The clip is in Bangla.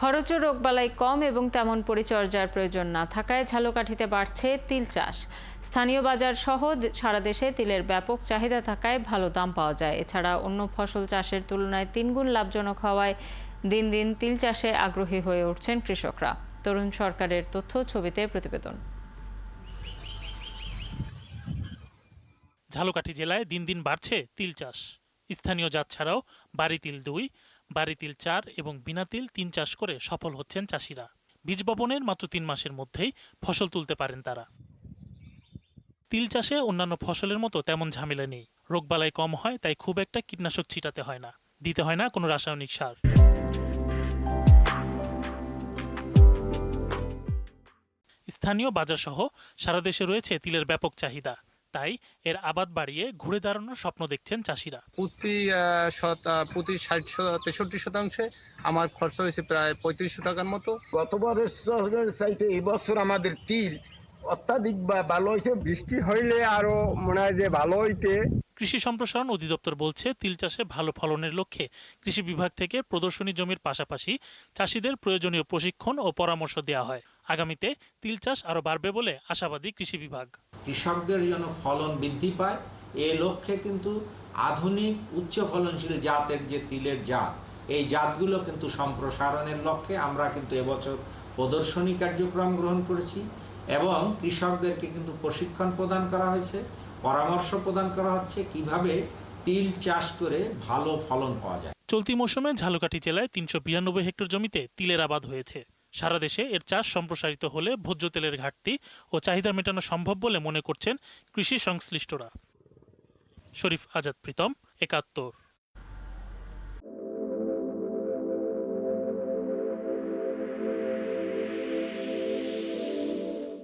খরচ ও রোগবালাই কম এবং তেমন পরিচর্যার প্রয়োজন না থাকায় ঝালকাঠিতে বাড়ছে তিল চাষ। স্থানীয় বাজার সহ সারা দেশে তিলের ব্যাপক চাহিদা থাকায় ভালো দাম পাওয়া যায়। এছাড়া অন্য ফসল চাষের তুলনায় 3 গুণ লাভজনক হওয়ায় দিন দিন তিল চাষে আগ্রহী হয়ে উঠছেন কৃষকরা। তরুণ সরকারের তথ্য ছবিতে প্রতিবেদন। ঝালকাঠি জেলায় দিন দিন বাড়ছে তিল চাষ। স্থানীয় জাত ছাড়াও বাড়ি তিল 2, বাড়ি তিল 4 এবং বিনা তিল 3 চাষ করে সফল হচ্ছেন চাষিরা। বীজ বপনের মাত্র 3 মাসের মধ্যেই ফসল তুলতে পারেন তারা। তিল চাষে অন্যান্য ফসলের মতো তেমন ঝামেলা নেই। রোগবালাই কম হয়, তাই খুব একটা কীটনাশক ছিটাতে হয় না, দিতে হয় না কোনো রাসায়নিক সার। স্থানীয় বাজার সহ সারা দেশে রয়েছে তিলের ব্যাপক চাহিদা, তাই এর আবাদ বাড়িয়ে ঘুরে দাঁড়ানোর স্বপ্ন দেখছেন চাষিরা। প্রতি 60-63% আমার খরচ হয়েছে প্রায় 3500 টাকার মতো। গতবারের চাইতে এবছর আমাদের তিল অত্যাধিক ভালো হয়েছে। বৃষ্টি হইলে আরো মনে হয় যে ভালো হইতে। কৃষি সম্প্রসারণ অধিদপ্তর বলছে, তিল চাষে ভালো ফলনের লক্ষ্যে কৃষি বিভাগ থেকে প্রদর্শনী জমির পাশাপাশি চাষিদের প্রয়োজনীয় প্রশিক্ষণ ও পরামর্শ দেওয়া হয়। আগামীতে তিল চাষ আরো বাড়বে বলে আশাবাদী কৃষি বিভাগ। কৃষকদের যেন ফলন বৃদ্ধি পায় এ লক্ষ্যে কিন্তু আধুনিক উচ্চ ফলনশীল জাতের যে তিলের জাত, এই জাতগুলো কিন্তু সম্প্রসারণের লক্ষ্যে আমরা কিন্তু এবছর প্রদর্শনী কার্যক্রম গ্রহণ করেছি এবং কৃষকদেরকে কিন্তু প্রশিক্ষণ প্রদান করা হয়েছে, পরামর্শ প্রদান করা হচ্ছে কিভাবে তিল চাষ করে ভালো ফলন পাওয়া যায়। চলতি মৌসুমে ঝালকাঠি জেলায় 392 হেক্টর জমিতে তিলের আবাদ হয়েছে। সারা দেশে এর চাষ সম্প্রসারিত হলে ভোজ্য তেলের ঘাটতি ও চাহিদা মেটানো সম্ভব বলে মনে করছেন কৃষি সংশ্লিষ্টরা। শরীফ আজাদ প্রীতম, 71।